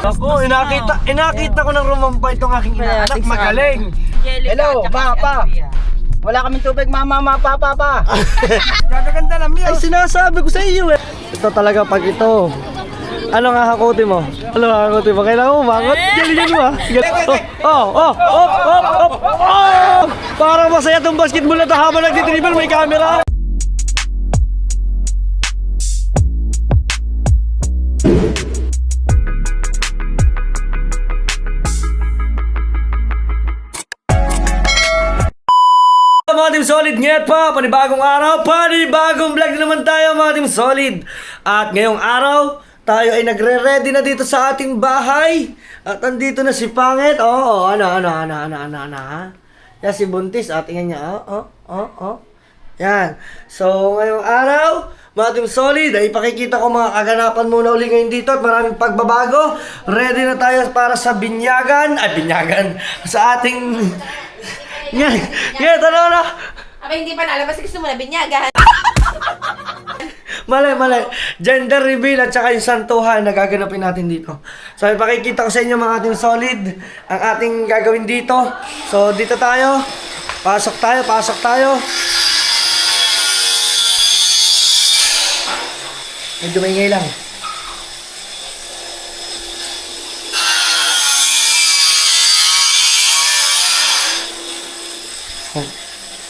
Ako, inakita ko ng rumampa itong aking inaanak. Magaling. Hello, pa. Wala kaming tubig, mama, papa. Gagaganda lang yan. Ay, sinasabi ko sa iyo eh. Ito talaga pag ito. Ano nga hakuti mo? Kailangan mo umangot? Galing mo ah. Parang masaya itong basketball na habang nagtitribal may camera. Mga Team Solid, ngayon pa, panibagong araw, panibagong vlog na naman tayo mga Team Solid. At ngayong araw, tayo ay nagre-ready na dito sa ating bahay. At andito na si Pangit. Ha? Yan si Buntis, tingnan niya, Yan. So, ngayong araw, mga Team Solid, ay pakikita ko mga kaganapan muna uli ngayon dito at maraming pagbabago. Ready na tayo para sa binyagan, sa ating... Yan, ano? Aba, hindi pa nalabas. Gusto mo na binyagan. Mali. Gender reveal at saka yung santuhan na gaganapin natin dito. So, ipakikita ko sa inyo mga ating solid ang ating gagawin dito. So, dito tayo. Pasok tayo. Medyo maingay lang.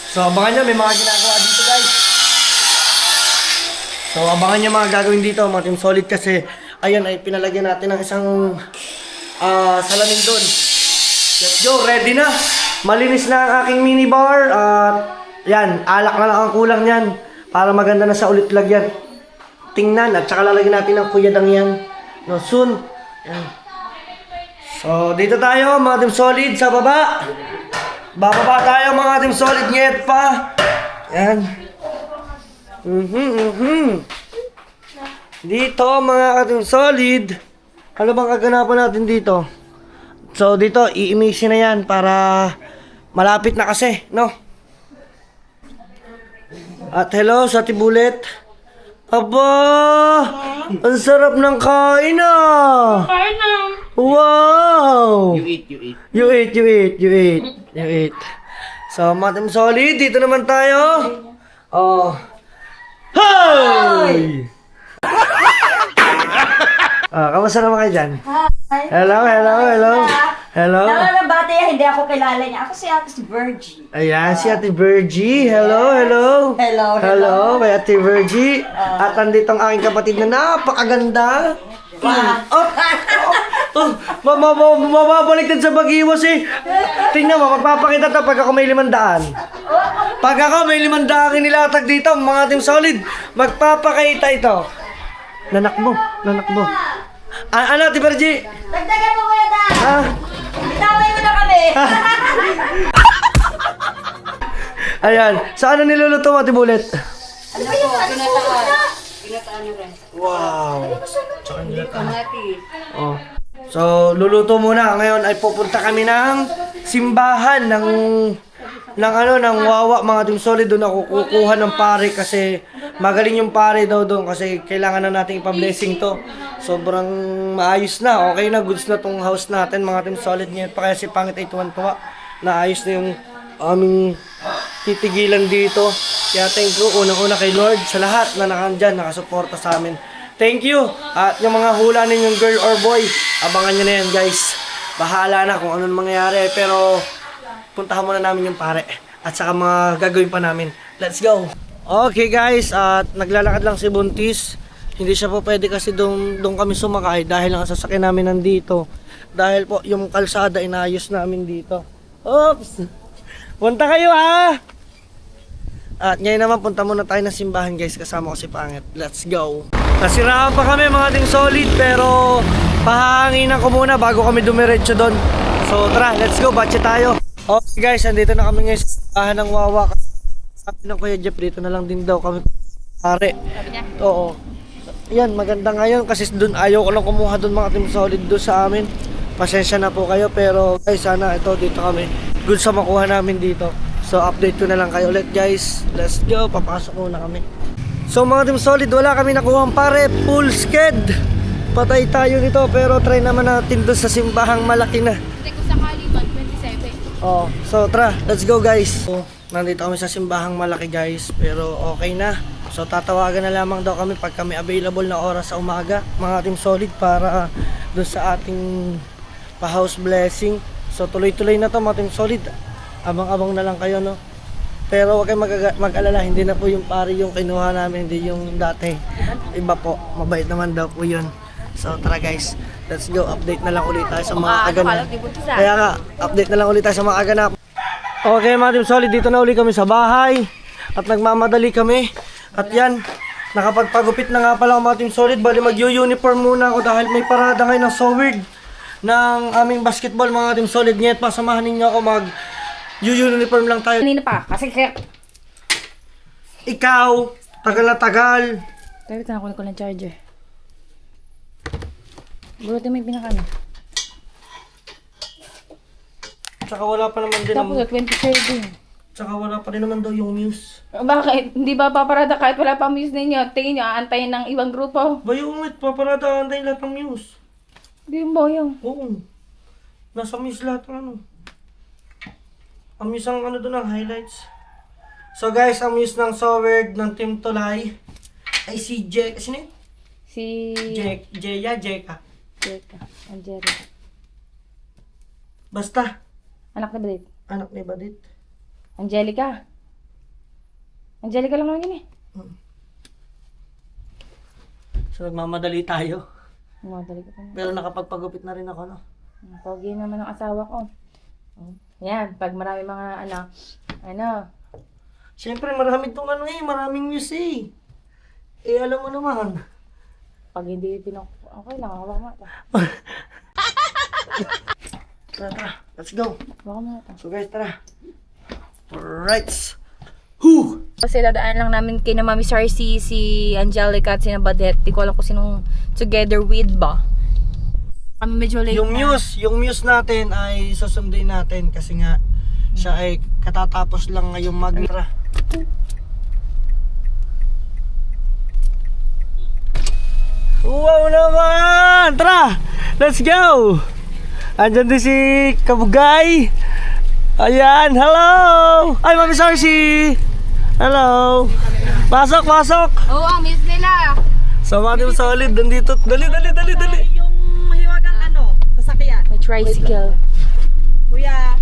So, abangan nyo, may mga ginagawa dito guys. So, abangan nyo mga gagawin dito, mga Team Solid kasi ayun, ay pinalagyan natin ng isang salamin doon. Let's go, ready na. Malinis na ang aking minibar at yan, alak na lang ang kulang yan para maganda na sa ulit lagyan. Tingnan at saka lalagyan natin ng kuyadang yan. No, soon. Yan. So, dito tayo mga Team Solid sa baba. Bababa tayo mga Team Solid ngayon pa. Yan. Dito mga Team Solid. Ano bang kaganapan natin dito? So dito, i-imisin na yan para malapit na kasi, no? At hello sa Tibulet. Aba! Ang sarap ng kain ah! Kain na. Wow! You eat. You eat. So, mga Team Solid, dito naman tayo. Oh. Hi! Kamusta naman kayo dyan? Hi. Hello. Bate, hindi ako kilala niya. Ako si Ate Virgie. Ayan, si Ate Virgie. Hello. May Ate Virgie. At andito ang aking kapatid na napakaganda. Mababaliktad sa Bagiwas eh. Tingnan mo, magpapakita to pag ako may 500. Pag ako may 500 nilatag dito, mga Team Solid, magpapakita ito. Nanak mo. Ano, Ate Virgie? Dagdagan mo kuya Dan. Ha? Itaway mo na kami. Ayan, saan na niluluto mo, Ate Bullet? Ano po? Pinataan nyo rin. Wow. Oh. So, luluto muna. Ngayon ay pupunta kami ng simbahan ng Wawa mga Team Solid. Doon ako kukuha ng pare kasi magaling yung pare daw doon kasi kailangan na natin ipa-blessing to. Sobrang maayos na. Okay na, goods na tong house natin mga Team Solid. Ngayon pa kaya si Pangit ay tuwan-tuwa. Naayos na yung aming titigilan dito. Kaya thank you unang-una kay Lord sa lahat na nakandyan, nakasuporta sa amin. Thank you. At yung mga hula ninyong girl or boy, abangan nyo na yan guys. Bahala na kung anong mangyayari. Pero puntahan muna namin yung pare. At saka mga gagawin pa namin. Let's go. Okay guys, at naglalakad lang si Buntis. Hindi siya po pwede kasi doon kami sumakay dahil ang sasakyan namin nandito. Dahil po yung kalsada inayos namin dito. Oops! Punta kayo ha! At ngayon naman punta muna tayo ng simbahan guys, kasama ko si Pangit. Let's go! Nasiraan pa kami mga Team Solid pero pahanginan ko muna bago kami dumiretso doon. So tara, let's go, batche tayo. Okay guys, andito na kami ngayon sa simbahan ng Wawa. Sabi ng Kuya Jeff, dito na lang din daw kami pare. Oo. Yan, maganda ngayon kasi doon ayaw ko lang kumuha doon mga Team Solid doon sa amin. Pasensya na po kayo pero guys, sana ito dito kami. Good sa makuha namin dito. So update ko na lang kayo ulit guys. Let's go, papasok muna kami. So mga Team Solid, wala kami nakuha pare. Full sked. Patay tayo nito pero try naman natin doon sa simbahang malaki na. Hindi ko sakali 127. Oh, so tara, let's go guys. So, nandito kami sa simbahang malaki guys, pero okay na. So tatawagan na lamang daw kami pag kami available na oras sa umaga, mga Team Solid, para doon sa ating pa-house blessing. So tuloy-tuloy na to mga Team Solid. Abang-abang na lang kayo, no. Pero huwag kayong mag-alala, hindi na po yung pari yung kinuha namin, hindi yung dati. Iba po, mabait naman daw po yun. So tara guys, let's go. Update na lang ulit tayo sa mga kaganap. Kaya nga, update na lang ulit tayo sa mga kaganap. Okay mga Team Solid, dito na ulit kami sa bahay. At nagmamadali kami. At yan, nakapagpagupit na nga pala mga Team Solid. Bali mag-uniform muna ako dahil may parada ngayon ng So Weird ng aming basketball mga Team Solid. Ngayon pa, samahan ninyo ako mag-uniform lang tayo. Kanina pa, kasi kaya... Ikaw, tagal na tagal. Pero ito nakunin ko ng charger. Burutin mo yung pinakano. Tsaka wala pa naman din Tapos 27. Tsaka wala pa rin naman daw yung Muse. Bakit? Hindi ba paparada kahit wala pa muse ninyo? Tingin nyo, aantayin ng ibang grupo. Bayungit, paparada antayin lahat ng Muse. Hindi mo yung... Oo. Nasa Muse lahat ng ano. Ang Muse ang ano doon ang highlights. So guys, ang Muse ng So Weird ng Team Tulay ay si Jack. Sino yun? Si... Jeka. Jeka. Angelica. Basta. Anak ni Badit. Anak ni Badit. Angelica. Angelica lang naman yun eh. So nagmamadali tayo. Madali ko pa. Pero nakapagpagupit na rin ako, no? Pogi naman ang asawa ko. Yan, pag marami mga ano. Siyempre marami tong ano eh, maraming Muse eh. Eh alam mo naman. Pag hindi okay lang, hawak mo ito. Tara, let's go. Hawak mo ito. So guys, tara. Alright. Whew! Kasi dadaan lang namin kay na Mami Sarcy, si Angelica at si Badet. Di ko alam kung sinong together with ba. Kami medyo late Yung Muse natin ay susundin natin kasi nga siya ay katatapos lang ngayong mag-tara. Wow naman! Tara! Let's go! Andyan din si Kabugay. Ayan, hello! Ay, Mami Sarcy! Hello! Pasok! Oo, ang miss nila. So, mga Team Solid, nandito. Dali! Yung mahiwagang ano, sasakyan. May tricycle. Kuya.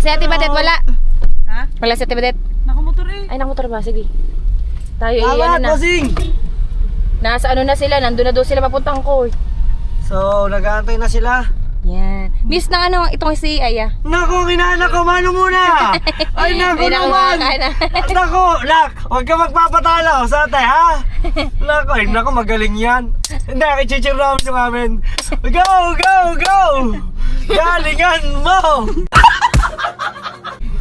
Si Ate Badet wala. Ha? Wala si Ate Badet. Nakamotor eh. Ay, nakamotor ba? Sige. Tayo Awat, na. bossing! Nasa ano na sila, nandun na daw sila papuntang court. So, nag-aantay na sila. Yan. Miss ng ano, itong si Aya. Naku, kinaanak ko, mano muna! Ay, naku naman! Naku, huwag ka magpapatalo sa ate, ha? Naku, magaling yan. Hindi, kichichir namin yung amin. Go! Galingan mo!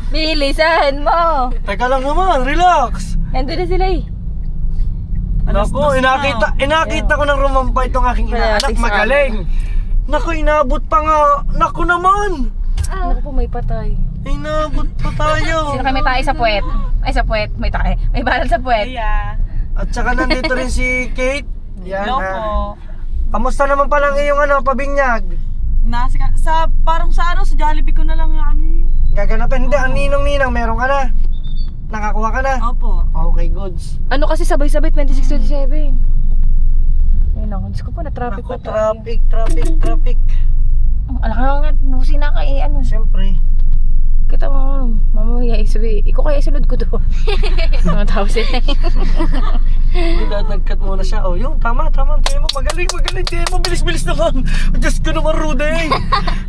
Bilisan mo! Teka lang naman, relax! Nandun na sila eh. Naku, inakita ko ng rumampa itong aking inaanak, magaling! Naku, inabot pa nga! Naku naman! Naku po, may patay. Inabot pa tayo! Sino kami tayo sa puwet? Ay, sa puwet. May tayo. May baral sa puwet. Kuya. At saka nandito rin si Kate. Yan, Hello ha. po. Kamusta naman pala ngayong pabinyag? Parang sa Jollibee ko na lang ano yun. Gaganapin, hindi, ang ninong-ninang, meron ka na. Nakakuha ka na. Opo. Okay, goods. Ano kasi sabay-sabay, 26-27. Ayun ako, Diyos ko po, na-traffic Naku, pa tayo. traffic. Alam ka nga, busi na ka eh, ano. Siyempre. Kita mo, mamaya, sabi, ikaw kaya isunod ko doon. Mga tao sila. Hindi na, nag-cut muna siya. Oh, yung tama. Tiyan mo, magaling. Tiyan mo, bilis naman. Diyos ko naman, Rude.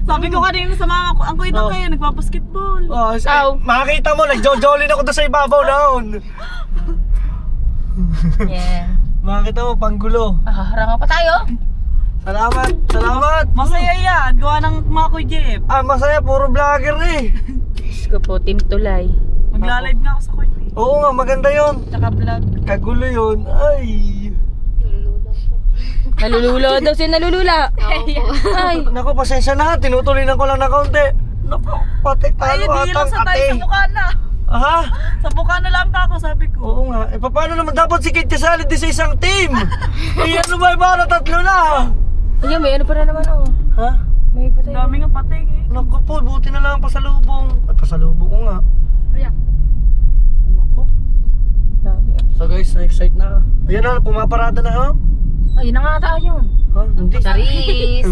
Sabi ko kanina sa mama ko, ang kuya kayo, nagpapasketball. Oh, Ow. makakita mo, nag-jolin ako doon sa ibabaw noon. Yeah. Makakita mo, panggulo. Harangan pa tayo. Salamat. Masaya yan, gawa ng mga kuya Jeep. Masaya, puro vlogger eh. Diyos ko po, Team Tulay. Magla-live nga ako sa kuya. Oo nga, maganda yun. Tsaka vlog. Kagulo yun. Ay. Nalulula daw siya, nalulula. Ay. Naku, pasensya na. Tinutulinan ko lang na kaunti. Naku, pati Ay, talo hindi lang atang sa tayo, ate. sa mukha na. Ha? Sa mukha na lang ako, sabi ko. Oo nga. Paano naman dapat si Kate kasali din sa isang team? Ano ba, para tatlo na? Ayun, may ano pa na naman oh. Ha? May patay. Dami nga pating eh. Naku po, buti na lang pasalubong. Ay, pasalubong ko nga. Yeah. Naku. Dami. So guys, na-excite na. Ayan na, pumaparada na ha? Ayun na nga ata yun. Ha? Hindi. Charis.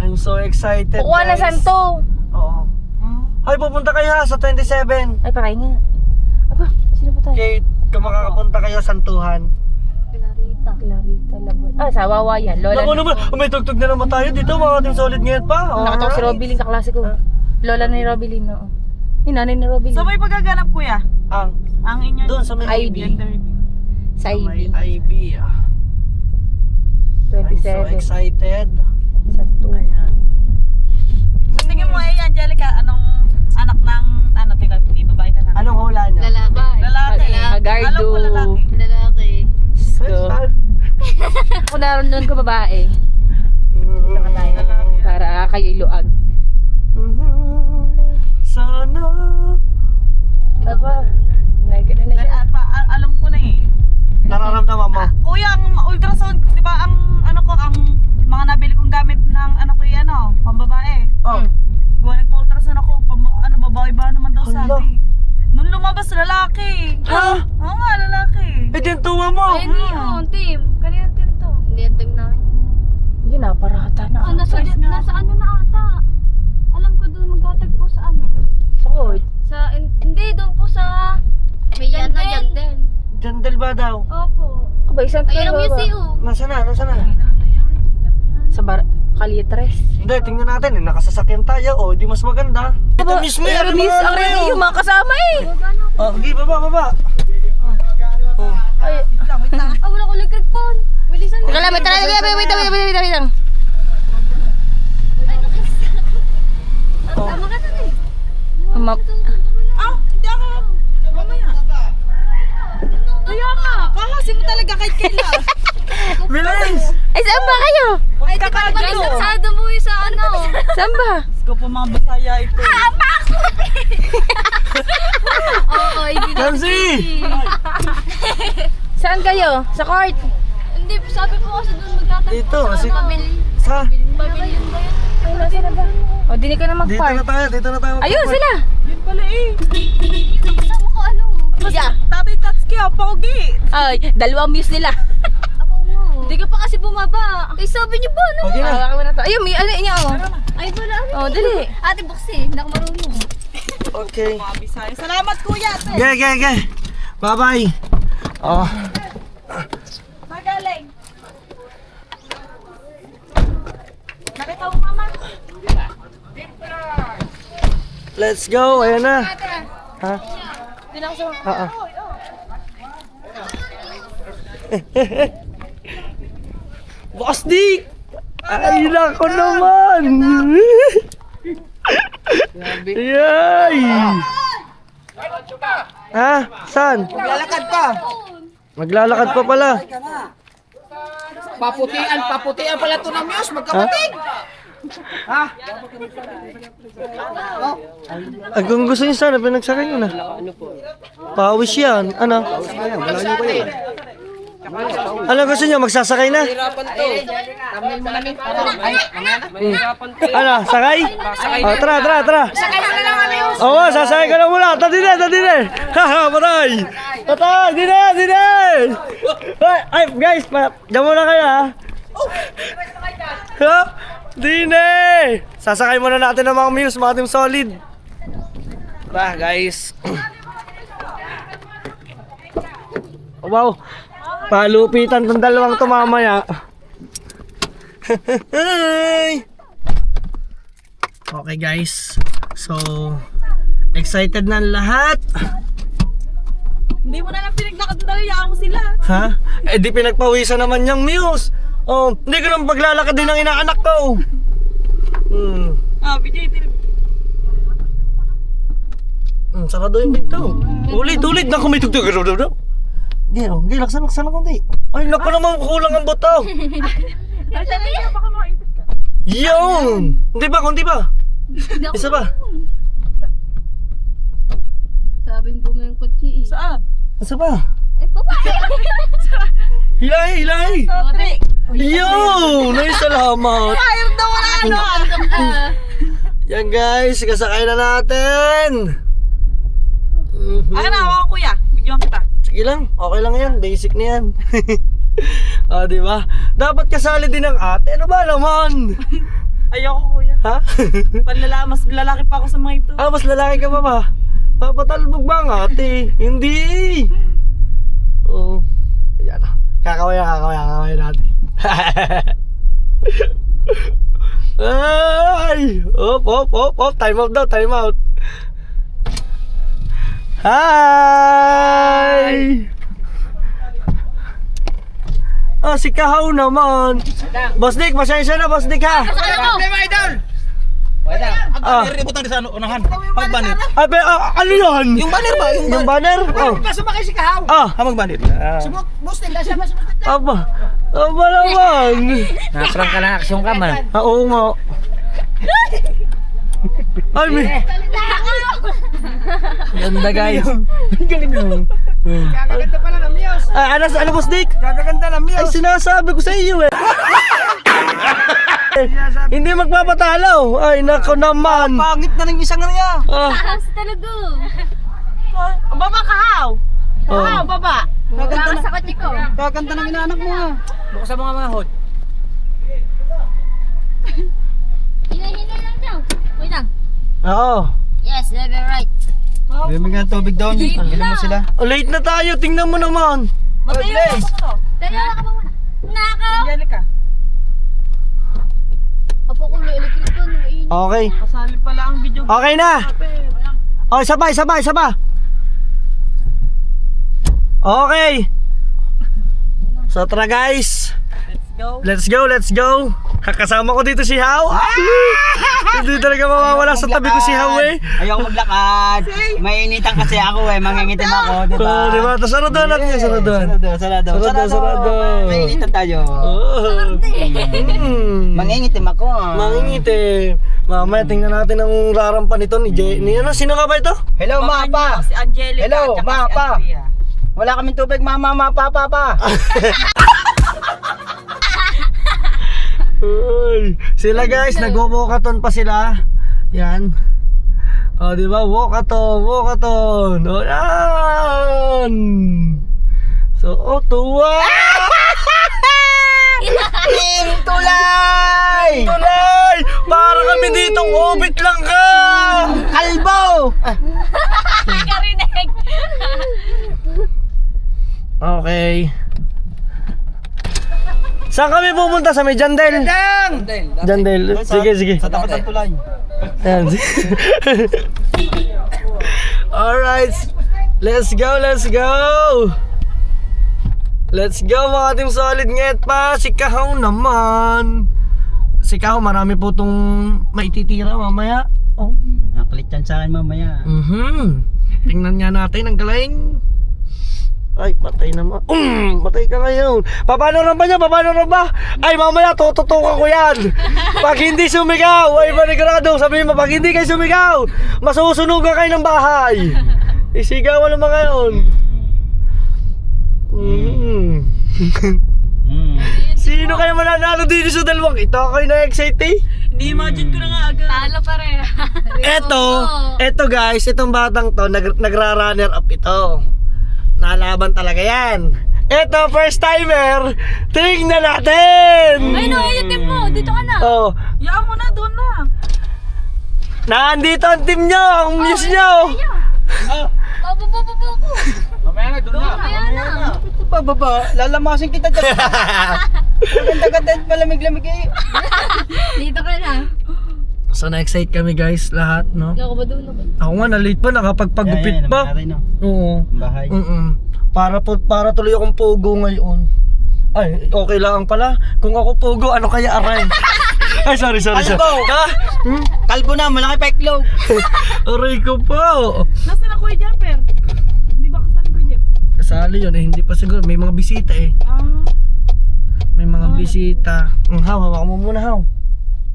I'm so excited, Kukuha na guys. santo. Oo. Ay, pupunta kayo ha sa 27. Ay, pakay nga. Aba, sino ba tayo? Okay, kung makakapunta kayo sa Santuhan. Clarita Labon. Ah, sa Wawa yan. Lola. Naku naman, may tugtog na naman tayo dito. Mga team solid ngayon pa. Nakatawa si Robilin, kaklase ko. Lola ni Robilin, oo. Yung nanay ni Robilin. Sa may paggaganap kuya? Ang inyo. Doon sa may IB. Sa Sa may IB. IB. I'm so 27. excited. Santo. Ayan. Sa tingin mo eh, Angelica, anong anak ng ano tinapili? Babae na lang? Anong hula niya? Lalaki. Agardo. Alam ko lalaki. Lalaki. So, Ako naroon ko babae. Para kayo iluag. Sana. Aba. Nagkano na siya. Alam ko na eh. Nararamdaman mo? Kuya, ang ultrasound, di ba ang ano ko, ang mga nabili kong gamit ng ano ko yan, pambabae. Oh. Gawa nagpa-ultrasound ako, ano babae ba naman daw Hala. sabi. Nung lumabas, lalaki. Ha? Oo nga, lalaki. Eh, tintuwa mo. team. Kanina team to. Hindi yung team namin. Hindi na, parata na. Nasa ano na ata. Alam ko doon magtatagpo sa ano. Sa court. Hindi, doon po sa... May yan na yan din. Jandel ba daw? Opo. Aba, isang Ayun ang ba? museum. Nasa na? Nasa na? Sa Calitres. Hindi, tingnan natin. Nakasasakyan tayo. O, di mas maganda. Ito mismo yan. Pero miss, ang ready yung mga kasama eh. Oh, sige, baba. Oh. Ay, Wait lang. Ah, wala ko electric phone. Bilisan mo. teka lang, wait lang. Tama ka na eh. Hindi ako. Mamaya. Kaya nga, kakasi mo talaga kahit kailan. Bilis! Ay, saan ba kayo? Ay, di ba nagsasado mo yung sa ano? Saan ba? Ko po mga Bisaya ito. Oo, hindi na. Kamsi! Saan kayo? Sa court? Hindi, sabi po kasi doon magtatagpo Dito, sa kasi- pamilya. Sa? Pamilya ba yan? Ay, nasa na ba? O, di ka na Dito mag-park. na tayo. Ayun, sila! Yun pala eh. Yung kasama ko ano? Yeah. Tatay Tatsuki, pogi. Ay, dalawang muse nila. Ako mo. Hindi ka pa kasi bumaba. Eh, sabi niyo ba ano? Okay na. Hawakan mo na to. Ayun, may ano niya oh. Ay, wala. Oh, dali. Ate, buksi. Hindi ako marunong. Okay. Mga Bisaya. Salamat kuya. Okay. Bye-bye. Oh. Magaling. Nakita mo mama? Let's go. Ayan na. Ha? Boss Dick! Ay, nako naman! Yay! Ha? Saan? Lalakad pa. Maglalakad pa pala. Paputian pala to ng Muse. Magkapatid. Kung gusto niyo sana, pinagsakay nyo na. Pawis yan. Ano? Ano gusto niyo? Magsasakay na? Ano? Sakay? Oh, tara. Oo, sasakay ka na muna. Tadine. Haha, patay. Dine. Ay, guys, diyan muna kayo ha. Ha? Dine! Sasakay muna natin ng mga Muse, mga team solid. Bah, guys. Wow. Palupitan tong dalawang to mamaya. Okay, guys. So, excited na ang lahat. Hindi mo na lang pinaglakad na hayaan mo sila. Ha? Eh di pinagpawisan naman yung Muse. Oh, hindi ko naman paglalakad din ng inaanak ko. BJ, Sarado yung pinto. Ulit. Naku, may tugtog. Hindi, laksan na konti. Ay, naku naman, kulang ang boto. Yun! Konti ba? Isa ba? Sabing bumiyang kotse eh. Saan? Isa ba? Eh, babae. Hilahi! Yun! Ay, salamat. Ayaw daw wala ano. Yan guys, kasakay na natin. Akin na, hawakan kuya. Bigyan kita. Sige lang, okay lang yan. Basic na yan. Di ba? Dapat kasali din ang ate. Ano ba naman? Ayoko kuya. Ha? Mas lalaki pa ako sa mga ito. Mas lalaki ka pa ba? Papatalbog ba ang ate? Hindi. Oh. Ayan na. Kakaway natin. Ay! Op. Time out daw, time out. Hi! Oh, si Kahaw naman. Boss Dick, pasensya na, Boss Dick ha. Ah. Ributan sa unahan. Mag-banner. Abe, ano yun? Yung banner ba? Yung banner? Oh. Sumakay si Kahaw. Mag-banner. Aba naman. Naprang ka na aksyon ka man. Oo nga. Ay, may... Ganda guys. Galing mo. Gaganda pala ng Miyos. Ano Boss Dick? Gaganda ng Ay, sinasabi ko sa iyo eh. Hindi magpapatalo. Ay, nako naman. Pangit na ng isang niya. Tapos talaga. Baba Kahaw. Oh. Kahaw, baba. Gaganda sa kotse ko. Gaganda ng inaanak mo nga. Bukas sa mga mahod. Hinay lang daw. Wait lang. Oo. Yes, level right. Bibigyan ng tubig daw. Tanggalin mo sila. Late na tayo. Tingnan mo naman. Matayo mo. Dalawa ka pa muna. Nakaw. Angelica. Apo ko may electric ko. Okay. Kasali pala ang video. Okay na. Oh, isa pa. Okay. So tara guys. Let's go. Let's go. Kakasama ko dito si How. Hindi talaga mawawala sa tabi ko si How eh. Ayoko maglakad. Mainitan kasi ako eh. Mangingitim ako, di ba? Diba? Tapos sarado natin yung sarado. Sarado. Mainitan tayo. Oh. Mangingitim ako. Mangingitim. Mamaya tingnan natin ang rarampan nito ni Jay. Ano? Sino nga ba ito? Hello, Mapa. Si Angelica. Hello, tsaka si Mapa. Andrea. Wala kaming tubig, Mama, Papa. Uy, sila guys, nag-walkathon pa sila. Yan. O, di ba? Walkathon. O, yan. So, tuwa. Tulay! Tulay! Para kami ditong obit lang ka. Kalbo! Karinig. Okay. Saan kami pupunta? Sa may Jandel? Jandel. Sige. Sa tapat ng tulay. Ayan. Alright. Let's go. Let's go mga team solid. Nget pa. Si Kahaw naman. Si Kahaw marami po itong maititira mamaya. Oh. Napalit yan sa akin mamaya. Tingnan nga natin ang galing. Ay, patay naman. Patay ka ngayon. Paano rin ba? Ay, mamaya tututukan ko yan. Pag hindi sumigaw, ay manigurado. Sabihin mo, pag hindi kayo sumigaw, masusunugan kayo ng bahay. Isigawan naman ngayon. Sino kayo mananalo dito sa dalawang ito? Kayo na-excite eh? Hindi imagine ko na nga agad. Talo pa rin. Eto guys, itong batang to, nagra-runner up ito. Nalaban talaga yan. Eto, first timer. Tingnan natin. Ay, no, yung team mo. Dito ka na. Oh, Yaan mo na, doon na. nandito ang team nyo, ang news nyo. Opo. Mamaya na, doon na. Kaya na. Baba, lalamasin kita dyan. Ganda-ganda, malamig-lamig eh. Dito ka na. So na-excite kami guys, lahat, no? Loko ba doon? Ako nga, na-late pa, nakapagpagupit pa. Oo. Bahay. Para tuloy akong pogo ngayon. Ay, okay lang pala. Kung ako pogo, ano kaya aray? Ay, sorry. Kalbo! Ha? Kalbo na, malaki pa iklog. Aray ko po. Nasaan ako yung Japper? Hindi ba kasali ko yung Japper? Kasali yun eh, hindi pa siguro. May mga bisita eh. May mga bisita. Haw mo muna, Haw.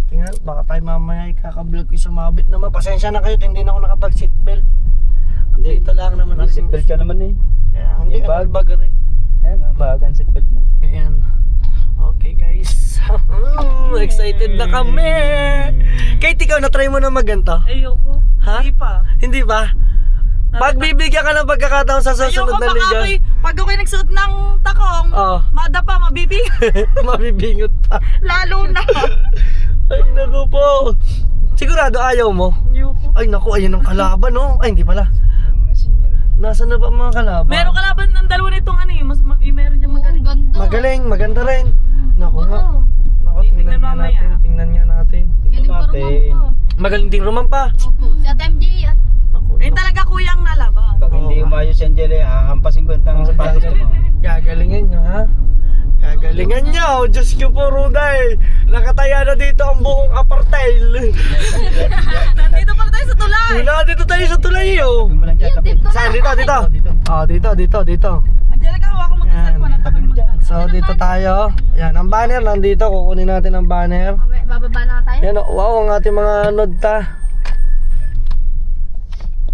Tingnan, baka tayo mamaya ikakablog ko sa mabit naman. Pasensya na kayo, hindi na ako nakapag-seatbelt. Dito lang naman. Seatbelt ka naman eh. Kaya, hindi ka Bag. nagbaga rin. Kaya nga, bagan seatbelt mo. Ayan. Okay guys. excited na kami. Kahit ikaw, na-try mo na magganto? Ayoko. Ha? Hindi pa. Hindi ba? Pagbibigyan ka ng pagkakataon sa susunod Ayoko na liga. pag ako'y nagsuot ng takong, Oo. madapa, mabibig. Mabibingot pa. Lalo na. Ay, naku po. Sigurado ayaw mo? Ayoko. Ay, naku, ayun ang kalaban, no? Ay, hindi pala. Nasaan na ba ang mga kalaban? Meron kalaban ng dalawa nitong ano yung meron diyang magaling. Ganda. Magaling, maganda rin. Naku nga. Naku, tingnan Tingnan nga mamaya. natin. Tingnan nga natin. Galing pa rumang pa. Magaling din naman pa. Opo. Si Ate MJ, ano? Naku, Ayun talaga kuyang nalaban. Pag hindi umayos si Angela, hahampasin ko ang sapatos mo. gagalingan nyo, ha? Gagalingan nyo. Diyos ko po, Ruday. Nakataya na dito ang buong apartheid. Nandito pala tayo sa tulay. Dito tayo sa tulay, oh. Doon mo lang dyan, tabi. Saan? Dito. Oh, dito. Angelica, hawa ko mag-isip ko na tabi mo dyan. So, dito tayo. Yan, ang banner nandito. Kukunin natin ang banner. Okay, bababa na tayo. Yan, oh, wow, ang ating mga nodta.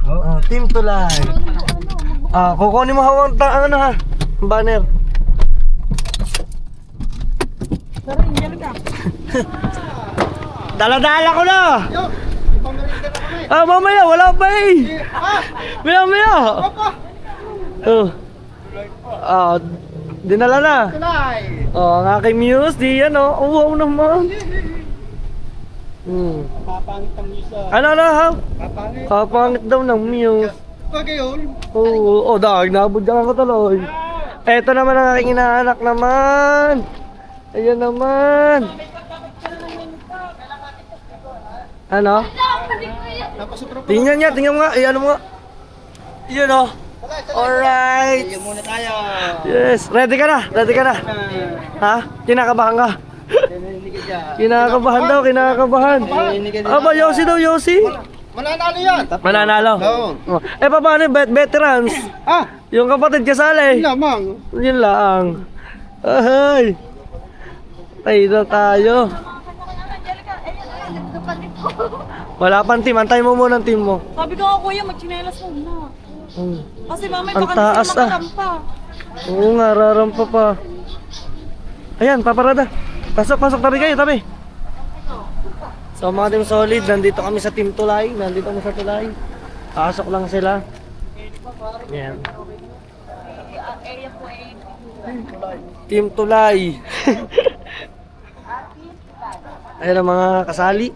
Oh. Team Tulay. Kukunin mo hawang ang ano, ha? Ang banner. Pero Angelica. Dala-dala ko na! Mamaya, wala pa eh! Maya! Dinala na! Ang aking muse, di yan oh! Wow naman! Papangit ang muse. Ano ha? Papangit. Kapangit daw ng muse. Okay yun. Oo, nabudyan ko tuloy. Eto naman ang aking inaanak naman! Ayan naman! Ano? Tingnan mo nga, ano mo nga. Yun o. Alright. Sige muna tayo. Yes, ready ka na? Ha? Kinakabahan ka? Kinakabahan daw, kinakabahan. Aba, Yossi daw, Yossi. Mananalo yan. Mananalo. Oo. Paano yung veterans? Yung kapatid kasali. Lamang. Yun lang. Ay. Tayo na tayo. Wala pang team, antay mo muna ang team mo. Sabi ko nga kuya, magchinelas muna. Kasi mamaya Ang baka taas, hindi sila makarampa. Oo nga, rarampa pa. Ayan, paparada. Pasok, tabi kayo, tabi. So mga team solid, nandito kami sa Team Tulay. Pasok lang sila. Ayan. Team Tulay. Ayan ang mga kasali.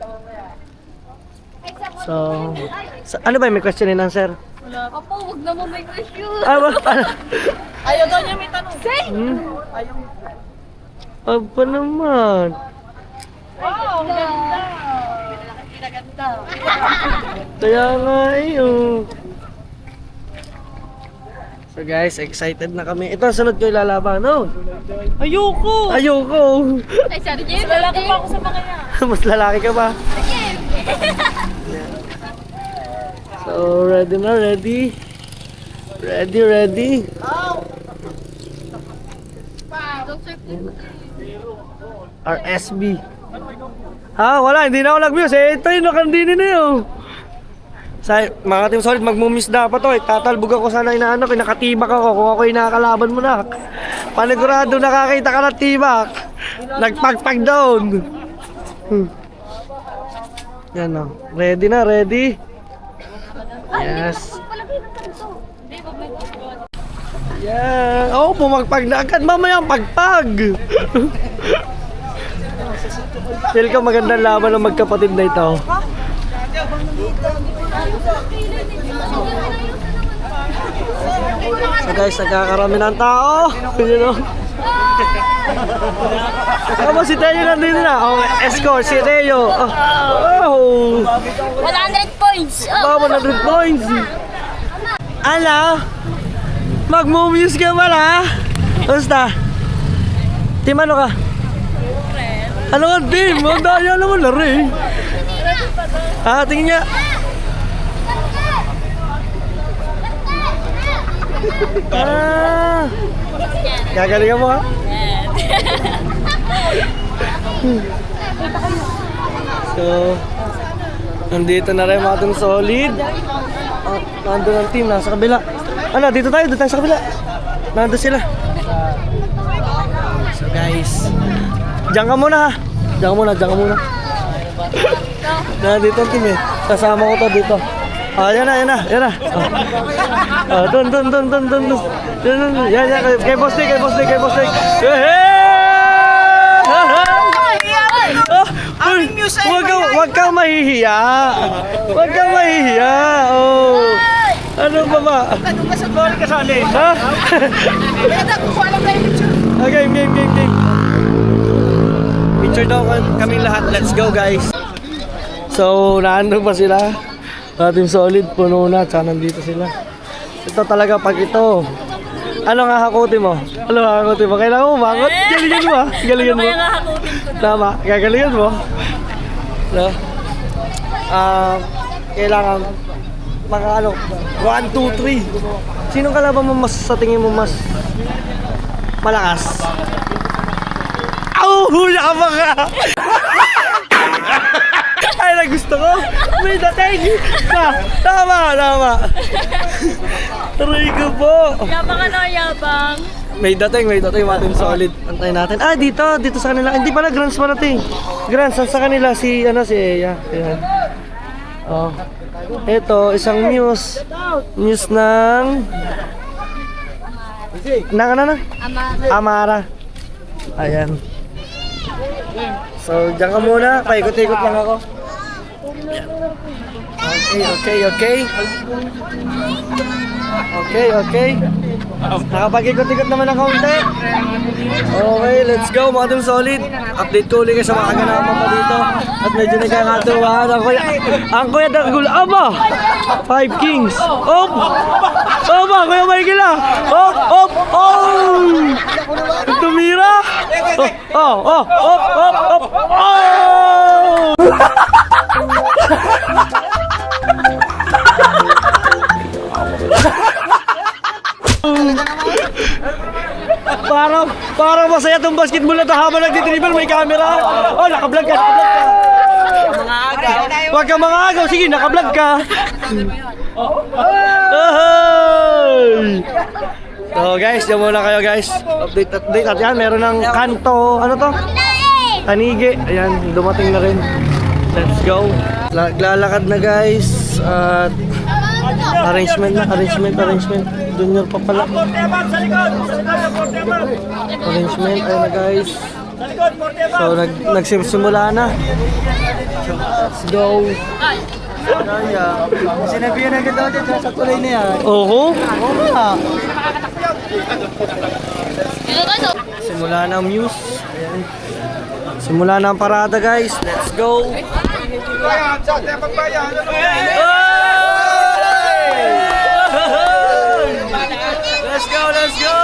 So, ano ba, may question and answer? Opo, wag naman may question. Ano? Ayaw daw niya may tanong. Apa naman? Wow, ang ganda. Pinaganda. Kaya nga eh. So guys, excited na kami. Ito ang sunod ko ilalaban, no? Ayoko. Ayoko. Ay, sorry, Jay. Lalaki pa ako sa mga yan. Mas lalaki ka ba? So, ready na, ready? Ready? RSB. Wala, hindi na ako nag-muse. Ito yung nakandini na yun. Sa mga team solid, mag-mumuse dapat to. Tatalbog ako sana inaano, nakatibak ako kung ako yung nakakalaban mo na. Panigurado nakakita ka ng tibak. Nagpagpag down. Yan o. Ready na, ready? Yes. Yan. Oh, pumagpag na agad. Mamaya ang pagpag. Feel ko magandang laban ng magkapatid na ito. So guys, nagkakarami ng tao. You know? Ano si Teo nandito na? Oh, escort si Teo. Oh. 100 points. Baka 100 points. Ala? Mag-mumuse ka pala? Basta? Team ano ka? Ano ka team? Ang daya naman na rin. Tingin niya. Gagalingan mo ha? So, nandito na rin mga team solid. Nandun ang team, nasa kabila. Ano, dito tayo sa kabila. Nandun sila. So guys, diyan ka muna ha. Diyan ka muna, diyan ka muna. Dito ang team eh. Kasama ko to dito. Yan na. Dun. Yan. Kay Boss Nick. Huwag kang mahihiya. Oh. Ano ba? Ano ka sa glory kasali? Ha? Game. Picture daw kami lahat. Let's go, guys. So, naandun pa sila. Team Solid, puno na. Tsaka nandito sila. Ito talaga pag ito. Ano nga hakutin mo? Kailangan mo umangot? Galingan mo. Tama, gagalingan mo. No? Kailangan mga 1, 2, 3. Sinong kalaban mo mas sa tingin mo mas malakas? Hula ka ba ka? Ay, nagusto ko. May dating. Tama. Aray ko po. Yabang. May dating, Team Solid. Antayin natin. Dito sa kanila. Hindi pala, Grants pala ito eh. Grants, sa kanila si Eya. Ayan. Oh. Ito, isang Muse. Muse ng... Amara. Ayan. So, dyan ka muna. Paikot-ikot lang ako. Okay. Nakapag-ikot-ikot naman ng kaunti. Okay, let's go mga Team Solid. Update ko ulit sa mga kaganapan pa dito. At medyo nagkakatuwahan ang kuya Dargul. Aba! 5 Kings. Aba, kuya Michael ah. Tumira. Parang masaya tong basketball na habang nagtitribal may camera. Naka-vlog ka. Huwag ka mga agaw. Sige, naka-vlog ka. So guys, diyan muna kayo guys. Update at yan. Meron ng kanto. Ano to? Tanigi. Ayan, dumating na rin. Let's go. Naglalakad na guys. At arrangement. Junior pa pala. Arrangement. Ayun na guys. So nagsimula na. Let's go. Sinabihan na kita dyan sa kulay na yan. Oo. Oo. Simula na ang Muse. Ayan. Simula na ang parada guys. Let's go. Let's go.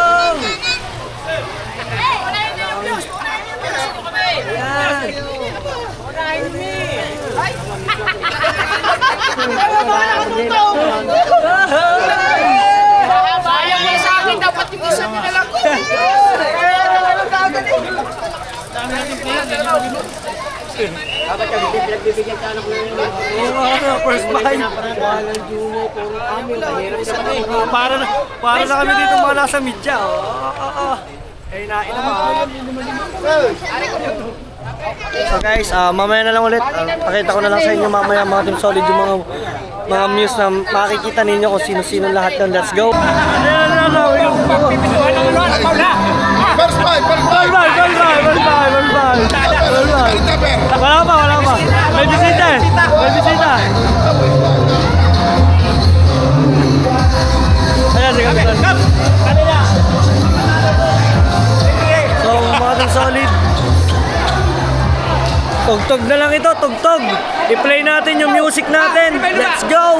Sayang mo sa akin, dapat yung isa nyo na lang ko. First fight. Para na kami dito mga nasa media. So guys, mamaya na lang ulit. Pakita ko na lang sa inyo mamaya mga Team Solid yung mga Muse na makikita ninyo kung sino-sino lahat yan. Let's go! First fight. Wala pa. May bisita. Ayan, sige. So mga Team Solid, tugtog na lang ito, tugtog. I-play natin yung music natin. Let's go!